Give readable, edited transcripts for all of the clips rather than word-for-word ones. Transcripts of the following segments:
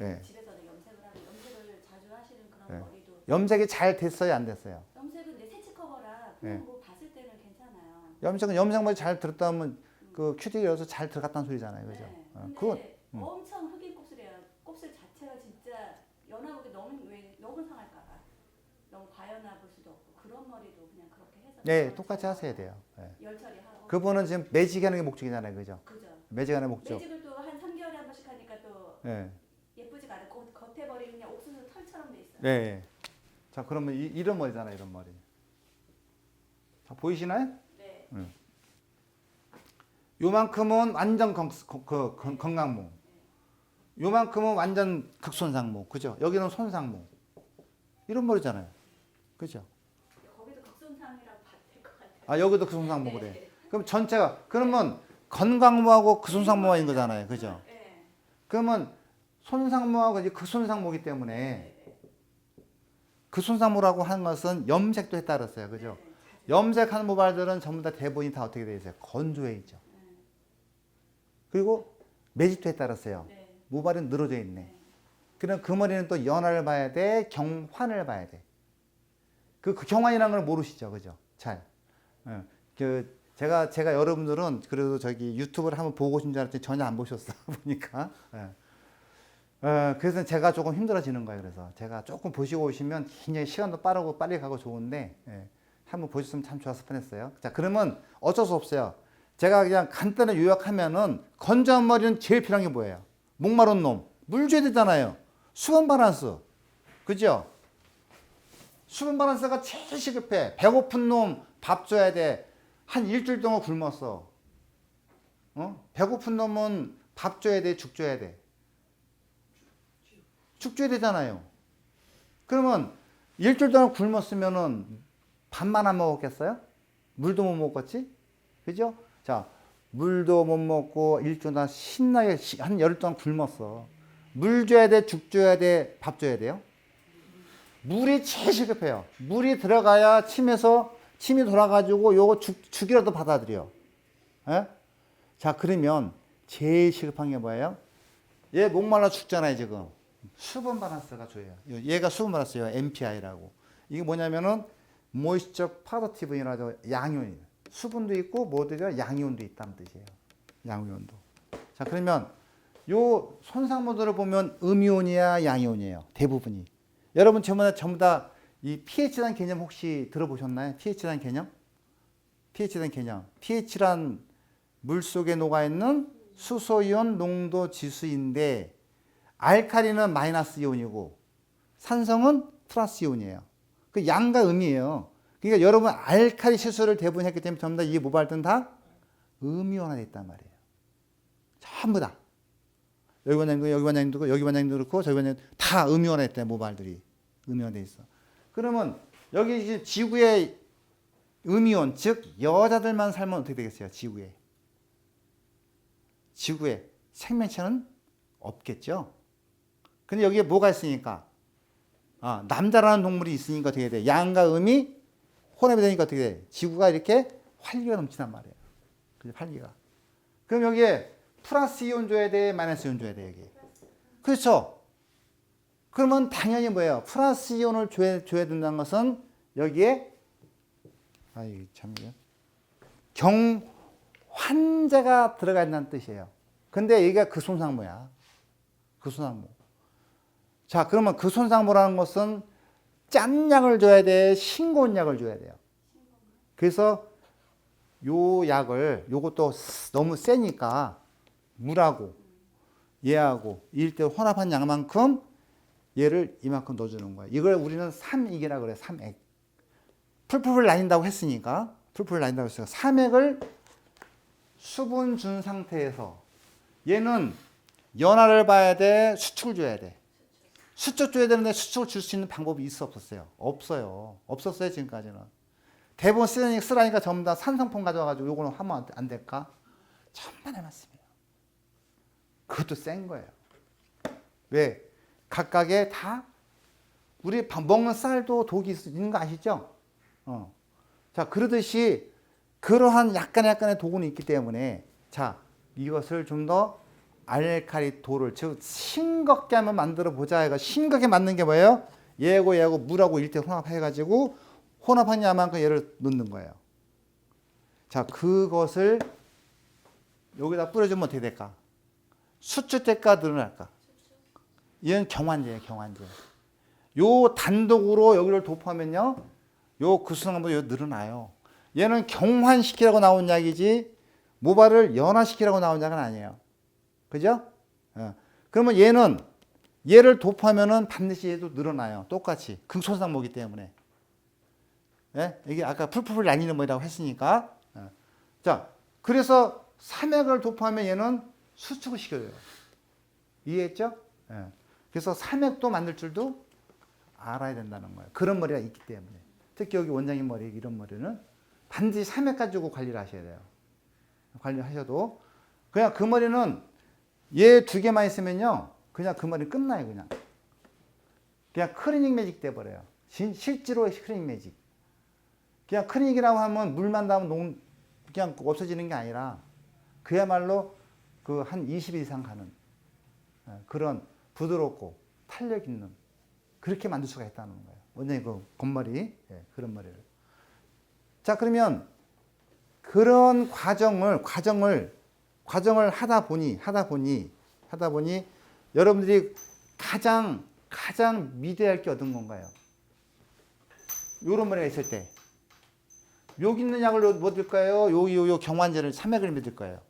예. 집에서는 염색을 하고 염색을 자주 하시는 그런 예. 머리도 염색이 잘 됐어요, 안 됐어요? 염색은 내 세치 커버라 예. 그냥 뭐 봤을 때는 괜찮아요. 염색머리 잘 들었다면 그 큐티클에서 잘 들어갔다는 소리잖아요, 그죠? 네. 어, 근데 그건 엄청 흑인 곱슬이에요. 곱슬 자체가 진짜 연하고 너무 상할까봐 너무 과연해 볼 수도 없고 그런 머리도 그냥 그렇게 해서 네, 똑같이 하셔야 돼요. 예. 열 처리하고 그분은 지금 매직하는 게 목적이잖아요, 그죠? 그죠. 매직하는 목적. 매직을 또 한 3개월에 한 번씩 하니까 또 예. 예쁘지가 않고 겉에 머리 그냥 옥수수 털처럼 돼 있어요. 네. 예. 자, 그러면 이런 머리잖아요, 이런 머리. 자, 보이시나요? 네. 요만큼은 완전 건강모. 요만큼은 완전 극손상모. 그죠? 여기는 손상모. 이런 머리잖아요. 그죠? 거기도 극손상이라고 봐도 될 것 같아요. 아, 여기도 극손상모 그래. 그럼 전체가, 그러면 건강모하고 극손상모가 있는 거잖아요. 그죠? 네. 그러면 손상모하고 이제 극손상모이기 때문에 극손상모라고 하는 것은 염색도 에 따랐어요. 그죠? 염색하는 모발들은 전부 다 대부분이 다 어떻게 되어 있어요? 건조해 있죠. 그리고 매직도에 따랐어요. 네. 모발이 늘어져 있네. 그럼 그 머리는 또 연화를 봐야 돼, 경환을 봐야 돼. 그 경환이라는 걸 모르시죠, 그죠? 잘. 제가 여러분들은 그래도 저기 유튜브를 한번 보고 오신 줄 알았더니 전혀 안 보셨어 보니까. 그래서 제가 조금 힘들어지는 거예요. 그래서 제가 조금 보시고 오시면 굉장히 시간도 빠르고 빨리 가고 좋은데 한번 보셨으면 참 좋았을 뻔했어요. 자, 그러면 어쩔 수 없어요. 제가 그냥 간단히 요약하면은 건조한 머리는 제일 필요한 게 뭐예요? 목마른 놈. 물 줘야 되잖아요. 수분 밸런스. 그죠? 수분 밸런스가 제일 시급해. 배고픈 놈 밥 줘야 돼. 한 일주일 동안 굶었어. 배고픈 놈은 밥 줘야 돼, 죽 줘야 돼. 죽 줘야 되잖아요. 그러면 일주일 동안 굶었으면은 밥만 안 먹었겠어요? 물도 못 먹었지? 그죠? 자, 물도 못 먹고 일주일 동안 신나게 한 열흘 동안 굶었어. 물 줘야 돼, 죽 줘야 돼, 밥 줘야 돼요? 물이 제일 시급해요. 물이 들어가야 침이 돌아가지고 요거 죽이라도 받아들여. 에? 자, 그러면 제일 시급한 게 뭐예요? 얘 목말라 죽잖아요, 지금. 수분 밸런스가 줘요. 얘가 수분 밸런스예요. MPI라고. 이게 뭐냐면은 모이스처 파더티브이라고 양이온. 수분도 있고 뭐들이 양이온도 있다는 뜻이에요. 양이온도. 자, 그러면 요 손상모들을 보면 음이온이야, 양이온이에요. 대부분이. 여러분 전부 다 이 pH라는 개념 혹시 들어보셨나요? pH라는 개념? pH라는 개념. pH란 물 속에 녹아 있는 수소이온 농도 지수인데 알칼리는 마이너스 이온이고 산성은 플러스 이온이에요. 그 양과 음이에요. 그러니까 여러분 알칼리 시술을 대부분 했기 때문에 전부 다 이 모발들은 다 음이온화되어 있단 말이에요. 전부 다. 여기 원장님도 여기 원장님도 그렇고 여기 원장님도 그렇고 저기 원장님도 다 음이온화됐다 모발들이. 음이온화되어 있어. 그러면 여기 지구에 음이온 즉 여자들만 살면 어떻게 되겠어요? 지구에 생명체는 없겠죠. 근데 여기에 뭐가 있으니까 남자라는 동물이 있으니까 어떻게 돼? 양과 음이 혼합이 되니까 어떻게 돼? 지구가 이렇게 활기가 넘친단 말이에요. 그죠? 활기가. 그럼 여기에 플러스 이온 줘야 돼? 마이너스 이온 줘야 돼? 여기. 그렇죠? 그러면 당연히 뭐예요? 플러스 이온을 줘야 된다는 것은 여기에 경환제가 들어가 있다는 뜻이에요. 근데 여기가 극손상모야. 극손상모. 자, 그러면 극손상모라는 것은 짠 약을 줘야 돼? 싱거운 약을 줘야 돼요? 그래서 요 약을, 요것도 너무 세니까 물하고 얘하고 일대 혼합한 약만큼 얘를 이만큼 넣어주는 거예요. 이걸 우리는 3액이라고 그래요. 3액. 풀풀 날린다고 했으니까 3액을 수분 준 상태에서 얘는 연화를 봐야 돼? 수축을 줘야 돼? 수축 줘야 되는데 수축을 줄 수 있는 방법이 있어 없었어요? 없었어요 지금까지는. 대부분 쓰라니까 전부 다 산성폰 가져와가지고 요거는 하면 안 될까? 천만의 말씀이에요. 그것도 센 거예요. 왜? 각각의 다 우리 먹는 쌀도 독이 있는 거 아시죠? 자, 그러듯이 그러한 약간의 독은 있기 때문에 자, 이것을 좀 더 알칼리 돌을 즉 싱겁게 한번 만들어 보자. 이거 싱겁게 만든 게 뭐예요? 얘하고 물하고 일대 혼합해가지고 혼합한 양만큼 얘를 넣는 거예요. 자, 그것을 여기다 뿌려주면 어떻게 될까? 수축 될까 늘어날까? 얘는 경환제예요, 경환제. 요 단독으로 여기를 도포하면요, 요 구수성보다 늘어나요. 얘는 경환시키라고 나온 약이지 모발을 연화시키라고 나온 약은 아니에요. 그죠? 그러면 얘를 도포하면은 반드시 얘도 늘어나요. 똑같이 극손상모기 때문에. 예? 이게 아까 풀풀 날리는 뭐라고 했으니까. 자, 그래서 삼액을 도포하면 얘는 수축을 시켜줘요. 이해했죠? 예. 그래서 삼액도 만들 줄도 알아야 된다는 거예요. 그런 머리가 있기 때문에. 특히 여기 원장님 머리, 이런 머리는 반드시 삼액 가지고 관리를 하셔야 돼요. 관리하셔도. 그냥 그 머리는 얘 두 개만 있으면요, 그냥 그 머리 끝나요, 그냥. 그냥 클리닉 매직 돼버려요. 실제로의 클리닉 매직. 그냥 클리닉이라고 하면 물만 닿으면 그냥 없어지는 게 아니라 그야말로 그 한 20일 이상 가는 그런 부드럽고 탄력 있는 그렇게 만들 수가 있다는 거예요. 원장님 그 겉머리, 그런 머리를. 자, 그러면 그런 과정을 하다 보니 여러분들이 가장 믿어야 할 게 어떤 건가요? 요런 머리가 있을 때 여기 있는 약을 뭐 들까요? 요 경환제를 삼액을 믿을 거예요.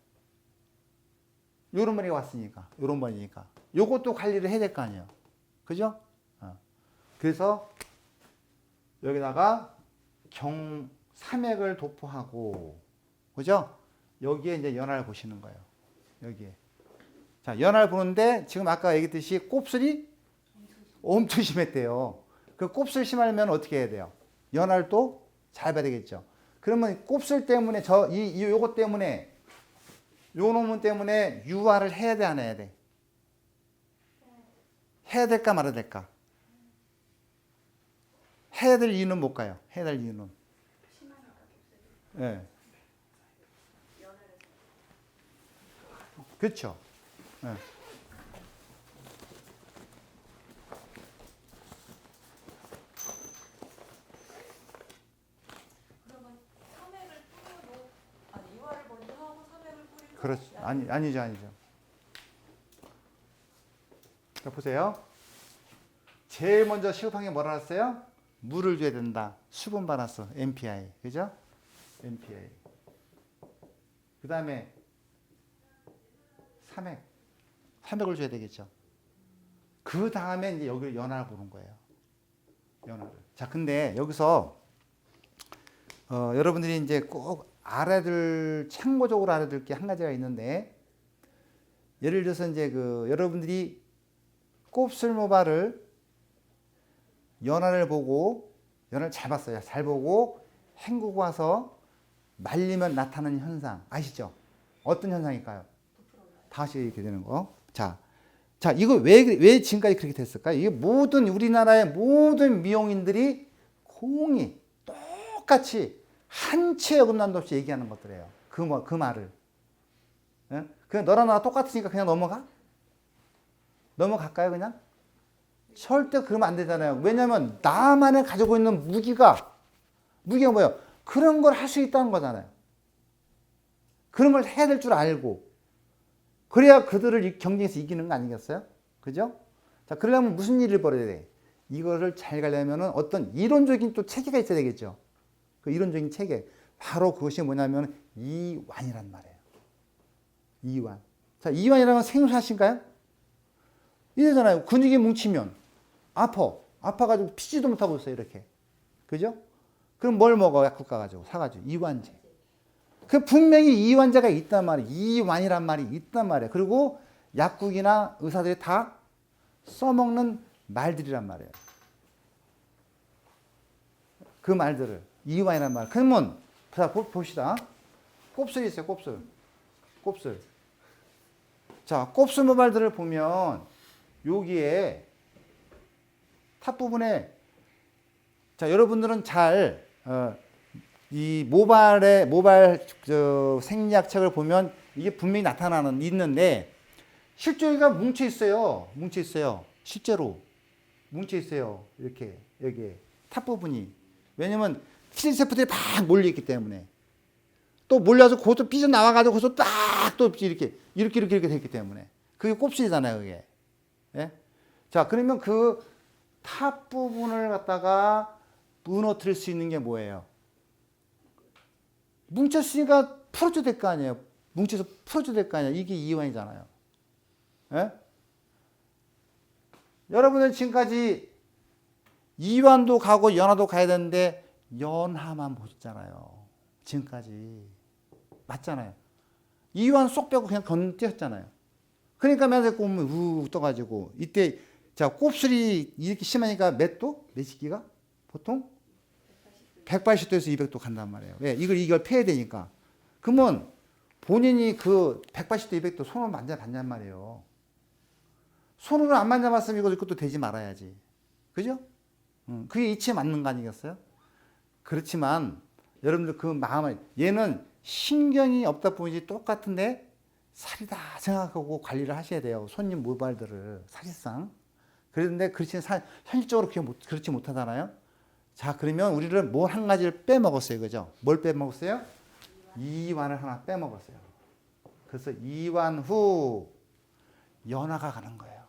요런 머리가 왔으니까, 요런 머리니까 요것도 관리를 해야 될 거 아니에요. 그죠? 그래서 여기다가 삼액을 도포하고, 그죠? 여기에 이제 연화를 보시는 거예요. 여기에. 자, 연화를 보는데 지금 아까 얘기했듯이 곱슬이 엄청 심했대요. 그 곱슬 심하려면 어떻게 해야 돼요? 연화를 또 잘 봐야 되겠죠. 그러면 곱슬 때문에 요것 때문에 요 놈은 때문에 유화를 해야 돼, 안 해야 돼? 해야 될까 말아야 될까? 해야 될 이유는 뭘까요? 해야 될 이유는. 예. 그렇죠. 예. 그렇죠. 아니죠. 자, 보세요. 제일 먼저 시급한 게 뭐라 했어요? 물을 줘야 된다. 수분 바라스, MPI. 그죠? MPI. 그 다음에 삼액을 줘야 되겠죠. 그 다음에 이제 여기를 연화를 보는 거예요. 연화를. 자, 근데 여기서 여러분들이 이제 꼭 참고적으로 알아야 될 게 한 가지가 있는데, 예를 들어서 이제 여러분들이 곱슬 모발을 연화를 보고, 연화를 잘 봤어요. 잘 보고 헹구고 와서 말리면 나타나는 현상 아시죠? 어떤 현상일까요? 다시 이렇게 되는 거. 자, 이거 왜 지금까지 그렇게 됐을까요? 이게 우리나라의 모든 미용인들이 공이 똑같이 한 치의 어긋남도 없이 얘기하는 것들이에요. 그 말을. 예? 그냥 너랑 나랑 똑같으니까 그냥 넘어갈까요, 그냥? 절대 그러면 안 되잖아요. 왜냐하면 나만의 가지고 있는 무기가 뭐예요? 그런 걸 할 수 있다는 거잖아요. 그런 걸 해야 될 줄 알고. 그래야 그들을 경쟁에서 이기는 거 아니겠어요? 그죠? 자, 그러려면 무슨 일을 벌여야 돼? 이거를 잘 가려면 어떤 이론적인 또 체계가 있어야 되겠죠. 그 이론적인 체계. 바로 그것이 뭐냐면 이완이란 말이에요. 이완. 자, 이완이라는 건 생소하신가요? 이러잖아요. 근육이 뭉치면 아파가지고 피지도 못하고 있어요, 이렇게. 그죠? 그럼 뭘 먹어? 약국 가가지고 사가지고 이완제. 그 분명히 이완제가 있단 말이에요. 이완이란 말이 있단 말이에요. 그리고 약국이나 의사들이 다 써먹는 말들이란 말이에요. 그 말들을 이완이란 말. 그러면 자, 봅시다. 곱슬이 있어요. 곱슬. 자, 곱슬 모발들을 보면 여기에 탑 부분에, 자, 여러분들은 잘 이 모발 생리학책을 보면 이게 분명히 있는데 실제로 여기가 뭉쳐 있어요. 뭉쳐 있어요. 실제로 뭉쳐 있어요. 이렇게 여기 탑 부분이. 왜냐면 키드세포들이 막 몰려 있기 때문에. 또 몰려서 그것도 삐져 나와가지고 그것도 딱 또 이렇게 됐기 때문에. 그게 곱슬이잖아요, 그게. 예? 자, 그러면 그 탑 부분을 갖다가 무너뜨릴 수 있는 게 뭐예요? 뭉쳤으니까 풀어줘야 될 거 아니에요. 뭉쳐서 풀어줘야 될 거 아니에요. 이게 이완이잖아요. 예? 여러분은 지금까지 이완도 가고 연화도 가야 되는데 연화만 보셨잖아요. 지금까지. 맞잖아요. 이완 쏙 빼고 그냥 건너뛰었잖아요. 그러니까 맨날 꼬면 우 떠가지고 이때 자 곱슬이 이렇게 심하니까 몇 도? 몇 시기가? 보통? 180도에서 200도 간단 말이에요. 왜? 이걸 패야 되니까. 그러면 본인이 그 180도, 200도 손을 만져봤냔 말이에요. 손으로 안 만져봤으면 이것도 되지 말아야지. 그죠? 그게 이치에 맞는 거 아니겠어요? 그렇지만 여러분들 그 마음을 얘는 신경이 없다 보이지 똑같은데 살이다 생각하고 관리를 하셔야 돼요. 손님 모발들을 사실상. 그런데 현실적으로 그렇지 못하잖아요. 자, 그러면 우리는 뭘 한 가지를 빼먹었어요. 그죠? 뭘 빼먹었어요? 이완을 하나 빼먹었어요. 그래서 이완 후 연화가 가는 거예요.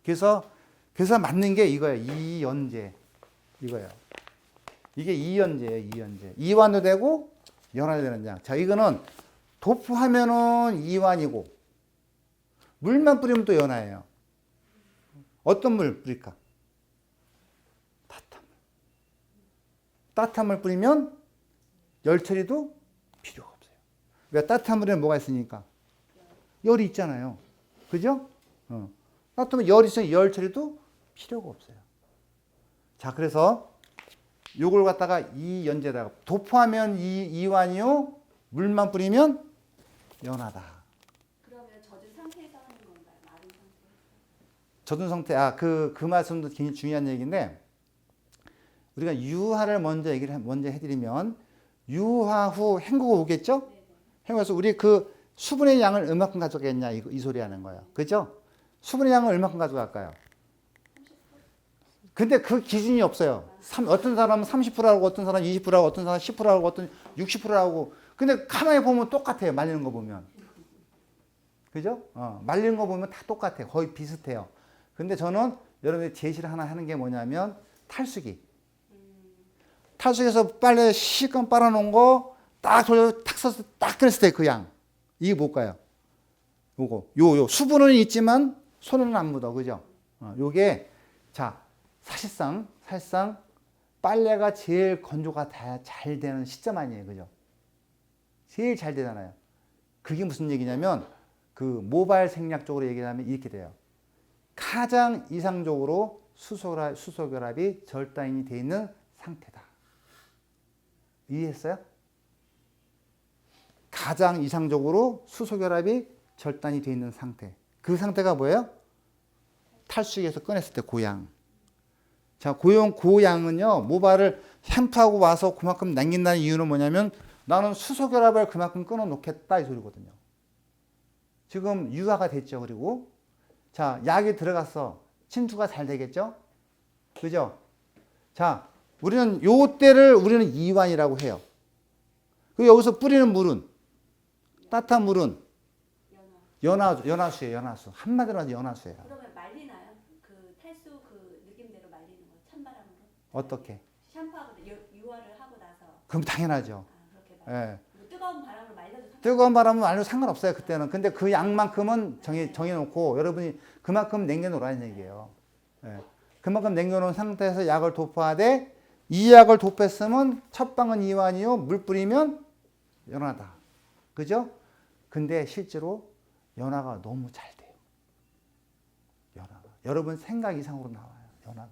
그래서 맞는 게 이거예요. 이연제. 이거예요. 이게 이연제예요. 이연제. 이완도 되고 연화도 되는 장. 자, 이거는 도포하면은 이완이고 물만 뿌리면 또 연화예요. 어떤 물 뿌릴까? 따뜻한 물. 따뜻한 물 뿌리면 열 처리도 필요가 없어요. 왜? 따뜻한 물에는 뭐가 있으니까? 열이 있잖아요. 그죠? 따뜻하면 열이 있으면 열 처리도 필요가 없어요. 자, 그래서 요걸 갖다가 이연제다가 도포하면 이완이요. 물만 뿌리면 연하다. 그러면 젖은 상태에서 하는 건가요? 마른 상태에서? 젖은 상태, 그 말씀도 굉장히 중요한 얘기인데, 우리가 유화를 먼저 해드리면, 유화 후 헹구고 오겠죠? 헹궈서 우리 그 수분의 양을 얼마큼 가져가겠냐, 이 소리 하는 거예요. 그죠? 수분의 양을 얼마큼 가져갈까요? 근데 그 기준이 없어요. 어떤 사람은 30%하고, 어떤 사람은 20%하고, 어떤 사람은 10%하고, 어떤 60%하고. 근데 가만히 보면 똑같아요. 말리는 거 보면. 그죠? 말리는 거 보면 다 똑같아요. 거의 비슷해요. 근데 저는 여러분들 제시를 하나 하는 게 뭐냐면 탈수기. 탈수기에서 빨래 실컷 빨아놓은 거 딱 돌려 탁 써서 딱 그랬을 때 그 양. 이게 뭘까요? 요 수분은 있지만 손은 안 묻어. 그죠? 요게 자 사실상 빨래가 제일 건조가 잘 되는 시점 아니에요. 그죠? 제일 잘 되잖아요. 그게 무슨 얘기냐면 그 모발 생략 쪽으로 얘기하면 이렇게 돼요. 가장 이상적으로 수소결합이 절단이 되어 있는 상태다. 이해했어요? 가장 이상적으로 수소결합이 절단이 되어 있는 상태. 그 상태가 뭐예요? 탈수기에서 꺼냈을 때 고양. 자, 고양은요, 모발을 샴푸하고 와서 그만큼 남긴다는 이유는 뭐냐면 나는 수소결합을 그만큼 끊어놓겠다 이 소리거든요. 지금 유화가 됐죠. 그리고 자, 약이 들어갔어. 침투가 잘 되겠죠? 그죠? 자, 우리는 요때를 우리는 이완이라고 해요. 그리고 여기서 뿌리는 물은 따뜻한 물은 연화수예요. 연화수. 한마디로 하면 연화수예요. 그러면 말리나요? 그 탈수 그 느낌대로 말리는 거 찬바람으로? 어떻게? 샴푸하고 유화를 하고 나서. 그럼 당연하죠. 그렇게 말려. 예. 뭐 뜨거운 바람으로 말려도 상관없어요? 뜨거운 바람은 말로 상관없어요. 그때는. 근데 그 양만큼은 정해놓고 여러분이 그만큼 남겨놓으라는 얘기예요. 예. 그만큼 남겨놓은 상태에서 약을 도포하되 이 약을 도포했으면 첫 방은 이완이요. 물 뿌리면 연화다. 그죠? 근데 실제로 연화가 너무 잘 돼요. 연화가. 여러분 생각 이상으로 나와요. 연화가.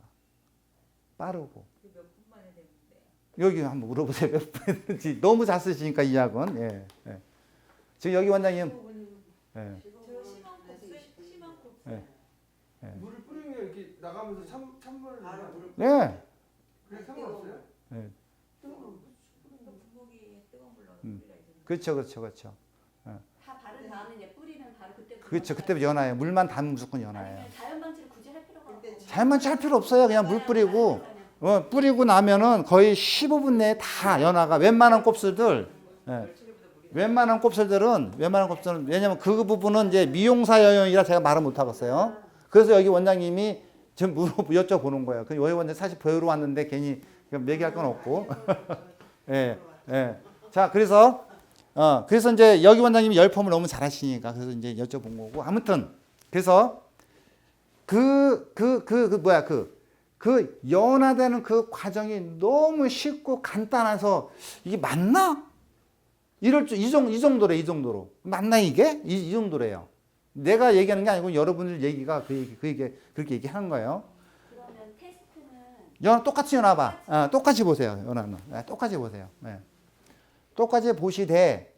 빠르고. 몇 분 만에 되는데. 여기 한번 물어보세요. 몇 분인지. 너무 잘 쓰시니까 이 약은. 예. 예. 지금 여기 원장님. 예. 저 심한 곱슬, 심한 곱슬. 예. 물을 뿌리면 이렇게 나가면서 찬물을 네. 그래 상관없어요? 예. 부엌에 뜨거운 물 넣는 소리가 있는데. 그렇죠. 다 바른 다음에 이제 뿌리면 바로 그때부터 그렇죠. 그때 연화예요. 물만 담으면 무조건 연화예요. 아니면 자연 방치를 굳이 할 필요가 없고. 자연만치 할 필요 없어요. 그냥 물 뿌리고 뿌리고 나면은 거의 15분 내에 다 연화가 웬만한 곱슬들 웬만한 곱슬들은 왜냐면 그 부분은 이제 미용사 영역이라 제가 말을 못 하겠어요. 그래서 여기 원장님이 지금 여쭤보는 거예요. 그 여기 원장 사실 배우러 왔는데 괜히 얘기할 건 없고. 예. 예. 자, 그래서 이제 여기 원장님이 열펌을 너무 잘하시니까 그래서 이제 여쭤본 거고. 아무튼 그래서 그 연화되는 그 과정이 너무 쉽고 간단해서 이게 맞나? 이 정도로. 맞나 이게? 이 정도래요. 내가 얘기하는 게 아니고 여러분들 얘기가 그렇게 얘기하는 거예요. 그러면 테스트는 연화 똑같이 연화봐. 똑같이 보세요. 연화는. 똑같이 보세요. 네. 똑같이 보시되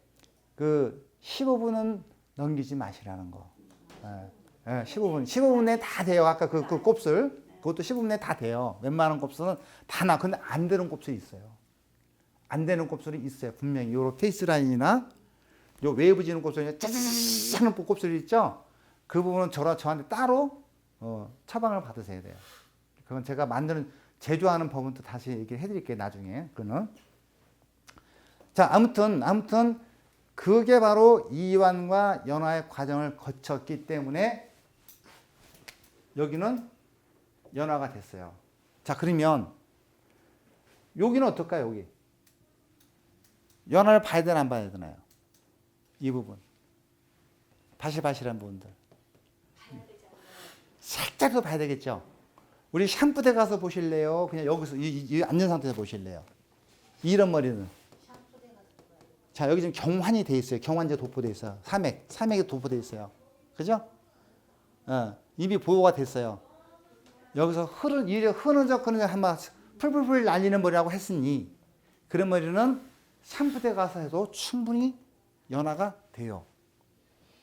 그 15분은 넘기지 마시라는 거. 15분 내에 다 돼요. 아까 그 곱슬. 그것도 15분 내에 다 돼요. 웬만한 곱슬은 다 나. 근데 안 되는 곱슬이 있어요. 안 되는 곱슬이 있어요. 분명히 요 페이스 라인이나 요 웨이브 지는 곱슬이 짜자자자 하는 곱슬이 있죠. 그 부분은 저한테 따로 처방을 받으셔야 돼요. 그건 제가 제조하는 법은 또 다시 얘기를 해드릴게요. 나중에 그는. 자, 아무튼 그게 바로 이완과 연화의 과정을 거쳤기 때문에 여기는 연화가 됐어요. 자, 그러면 여기는 어떨까요? 여기 연화를 봐야 되나 안 봐야 되나요? 이 부분 바실바실한 부분들 봐야 되지 않나요? 살짝 더 봐야 되겠죠. 우리 샴푸대 가서 보실래요? 그냥 여기서 이 앉은 상태에서 보실래요? 이런 머리는. 자, 여기 지금 경환이 돼 있어요. 경환제 도포돼 있어요. 삼액이 도포돼 있어요. 그죠? 입이 보호가 됐어요. 여기서 흐느적 한번 풀풀풀 날리는 머리라고 했으니 그런 머리는 샴푸대 가서 해도 충분히 연화가 돼요.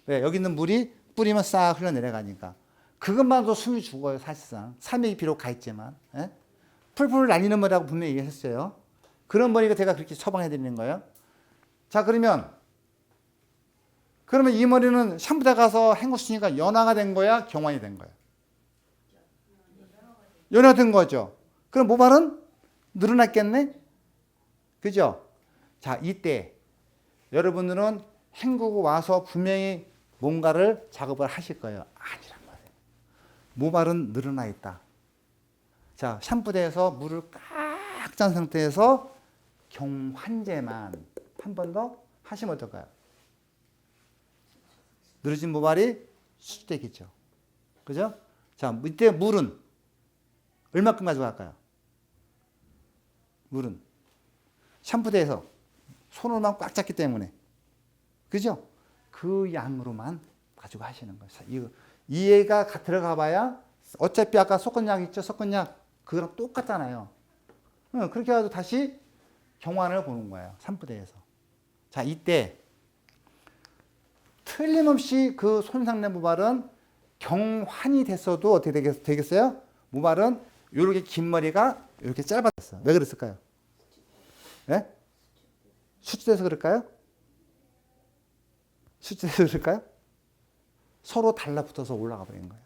왜? 여기 있는 물이 뿌리면 싹 흘러내려가니까. 그것만도 숨이 죽어요. 사실상. 삼액이 비록 가 있지만. 풀풀 날리는 머리라고 분명히 얘기했어요. 그런 머리가 제가 그렇게 처방해 드리는 거예요. 자, 그러면 이 머리는 샴푸대 가서 헹궜으니까 연화가 된 거야? 경환이 된 거야? 연화된 거죠. 그럼 모발은 늘어났겠네? 그죠? 자, 이때 여러분들은 헹구고 와서 분명히 뭔가를 작업을 하실 거예요. 아니란 말이에요. 모발은 늘어나 있다. 자, 샴푸대에서 물을 꽉 짠 상태에서 경환제만 한 번 더 하시면 어떨까요? 늘어진 모발이 수축되겠죠. 그죠? 자, 이때 물은 얼마큼 가져갈까요? 물은 샴푸대에서 손으로만 꽉 잡기 때문에. 그죠? 그 양으로만 가지고 하시는 거예요. 이거 이해가 들어가 봐야 어차피 아까 섞은 약 있죠? 섞은 약 그거랑 똑같잖아요. 그렇게 해서 다시 경환을 보는 거예요. 샴푸대에서. 자, 이때 틀림없이 그 손상된 모발은 경환이 됐어도 어떻게 되겠어요? 모발은 이렇게 긴 머리가 이렇게 짧아졌어요. 왜 그랬을까요? 예? 수축돼서 그럴까요? 수축돼서 그럴까요? 서로 달라붙어서 올라가 버린 거예요.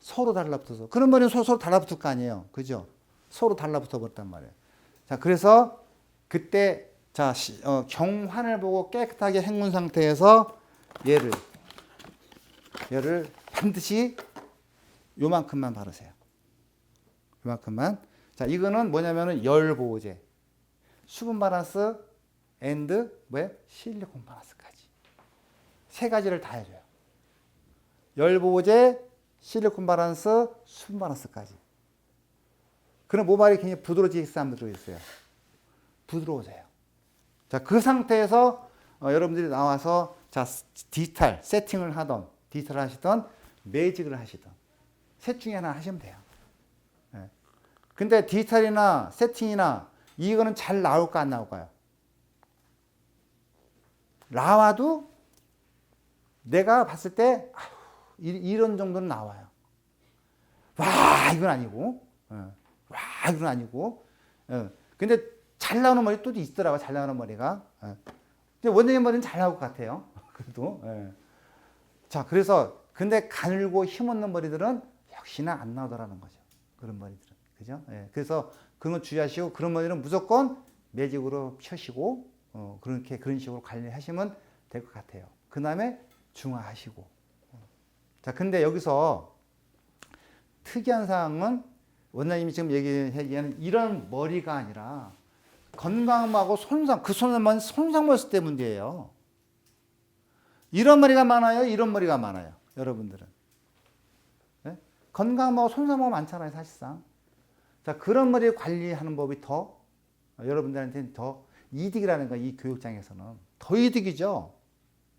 서로 달라붙어서. 그런 머리는 서로 달라붙을 거 아니에요. 그죠? 서로 달라붙어 버렸단 말이에요. 자, 그래서 그때 경환을 보고 깨끗하게 헹군 상태에서 얘를 반드시 요만큼만 바르세요. 요만큼만. 자, 이거는 뭐냐면은 열 보호제, 수분 바란스 앤드 실리콘 바란스까지 세 가지를 다 해줘요. 열 보호제, 실리콘 바란스, 수분 바란스까지. 그럼 모발이 굉장히 부드러워지게 만들어 있어요. 부드러워져요. 자, 그 상태에서 여러분들이 나와서 디지털 세팅을 하던, 디지털을 하시던, 매직을 하시던 셋 중에 하나 하시면 돼요. 근데 디지털이나 세팅이나 이거는 잘 나올까 안 나올까요? 나와도 내가 봤을 때 이런 정도는 나와요. 와, 이건 아니고. 와, 이건 아니고. 근데 잘 나오는 머리 또 있더라고요. 잘 나오는 머리가. 근데 원장님 머리는 잘 나올 것 같아요. 그래도. 자, 그래서 근데 가늘고 힘없는 머리들은 역시나 안 나오더라는 거죠. 그런 머리들은. 그죠? 예, 그래서 그런 거 주의하시고 그런 머리는 무조건 매직으로 펴시고 그런 식으로 관리하시면 될 것 같아요. 그 다음에 중화하시고. 자, 근데 여기서 특이한 사항은 원장님이 지금 얘기하는 이런 머리가 아니라 건강하고 손상했을 때 문제예요. 이런 머리가 많아요? 이런 머리가 많아요? 여러분들은. 네? 건강하고 손상하고 많잖아요, 사실상. 자, 그런 머리 관리하는 법이 더 여러분들한테는 더 이득이라는 거야, 이 교육장에서는. 더 이득이죠.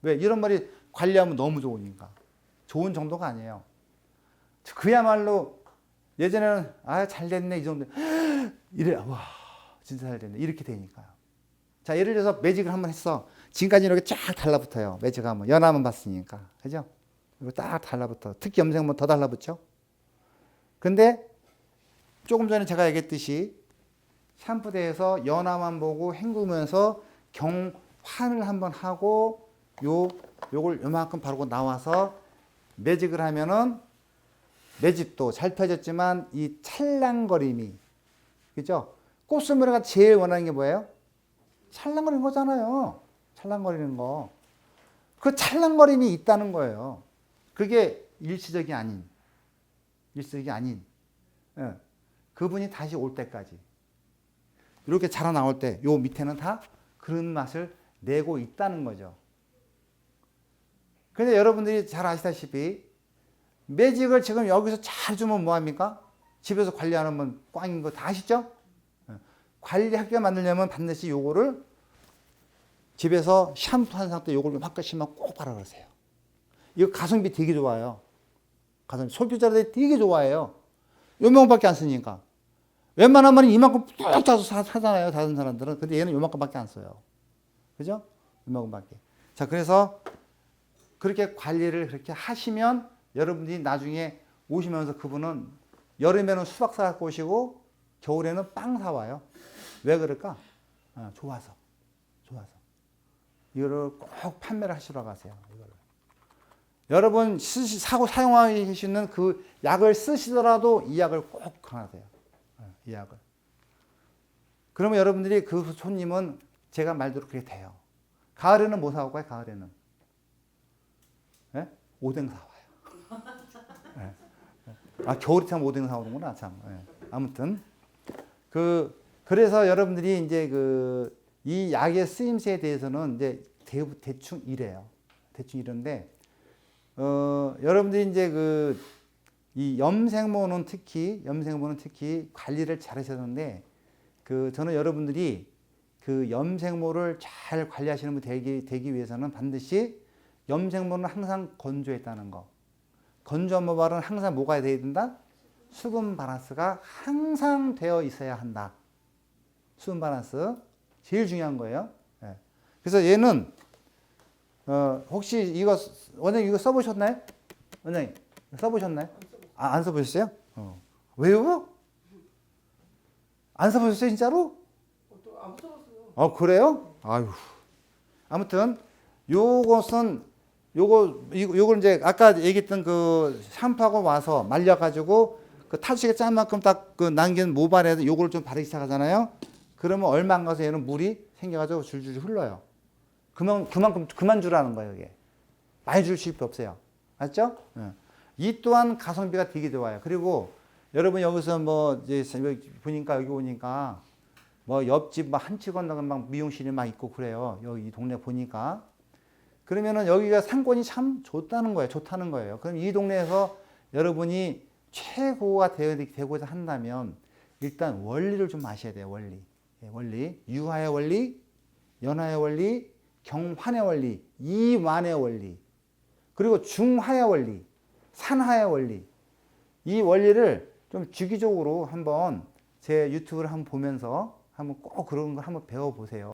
왜? 이런 머리 관리하면 너무 좋으니까. 좋은 정도가 아니에요. 그야말로 예전에는 잘 됐네 이 정도. 이래 와 진짜 잘 됐네 이렇게 되니까요. 자, 예를 들어서 매직을 한번 했어. 지금까지 이렇게 쫙 달라붙어요. 매직하면 연하면 봤으니까, 그죠? 이거 딱 달라붙어. 특히 염색은 더 달라붙죠. 근데 조금 전에 제가 얘기했듯이 샴푸대에서 연하만 보고 헹구면서 경환을 한번 하고 요걸 요만큼 바르고 나와서 매직을 하면은 매직도 잘 펴졌지만 이 찰랑거림이, 그죠? 꽃술머리가 제일 원하는 게 뭐예요? 찰랑거리는 거잖아요. 찰랑거리는 거. 그 찰랑거림이 있다는 거예요. 그게 일시적이 아닌. 예. 그분이 다시 올 때까지. 이렇게 자라 나올 때, 요 밑에는 다 그런 맛을 내고 있다는 거죠. 근데 여러분들이 잘 아시다시피 매직을 지금 여기서 잘 주면 뭐합니까? 집에서 관리하는 건 꽝인 거 다 아시죠? 관리하게 만들려면 반드시 요거를 집에서 샴푸한 상태 요걸 좀 한 끗씩만 꼭 바라 그러세요. 이거 가성비 되게 좋아요. 가성비. 솔규자들이 되게 좋아해요. 요만큼밖에 안 쓰니까. 웬만하면 이만큼 뚝 짜서 사잖아요. 다른 사람들은. 근데 얘는 요만큼밖에 안 써요. 그죠? 요만큼밖에. 자, 그래서 그렇게 관리를 그렇게 하시면 여러분들이 나중에 오시면서 그분은 여름에는 수박 사갖고 오시고 겨울에는 빵 사와요. 왜 그럴까? 좋아서. 이거를 꼭 판매를 하시러 가세요. 이거를. 여러분 사용하시는 그 약을 쓰시더라도 이 약을 꼭 하세요. 이 약을. 그러면 여러분들이 그 손님은 제가 말대로 그렇게 돼요. 가을에는 뭐 사올 거예요? 가을에는 네? 오뎅 사와요. 네. 겨울에 참 오뎅 사오는구나 참. 네. 아무튼 그래서 여러분들이 이제 이 약의 쓰임새에 대해서는 이제 대충 이래요. 대충 이런데 여러분들이 이제 이 염색모는 특히 관리를 잘 하셔야 하는데 저는 여러분들이 그 염색모를 잘 관리하시는 분 되기 위해서는 반드시 염색모는 항상 건조했다는 거. 건조한 모발은 항상 뭐가 되어야 된다? 수분 밸런스가 항상 되어 있어야 한다. 수분 밸런스 제일 중요한 거예요. 네. 그래서 얘는 혹시 원장님 이거 써보셨나요? 원장님 써보셨나요? 안 써보셨어요? 왜요? 안 써보셨어요 진짜로? 안 써봤어요. 그래요? 아유. 아무튼 요걸 이제 아까 얘기했던 그 샴푸하고 와서 말려가지고 그 탈수가 짠 만큼 딱 남긴 모발에 요걸 좀 바르기 시작하잖아요. 그러면 얼마 안 가서 얘는 물이 생겨가지고 줄줄 흘러요. 그만큼 그만 주라는 거예요, 이게. 많이 줄 필요 없어요. 맞죠? 이 또한 가성비가 되게 좋아요. 그리고 여러분 여기서 이제 여기 보니까 옆집 한 치 건너면 막 미용실이 막 있고 그래요. 여기 이 동네 보니까. 그러면은 여기가 상권이 참 좋다는 거예요. 그럼 이 동네에서 여러분이 최고가 되고자 한다면 일단 원리를 좀 아셔야 돼요. 원리. 유화의 원리, 연화의 원리, 경환의 원리, 이완의 원리, 그리고 중화의 원리, 산화의 원리. 이 원리를 좀 주기적으로 한번 제 유튜브를 한번 보면서 한번 꼭 그런 거 한번 배워보세요.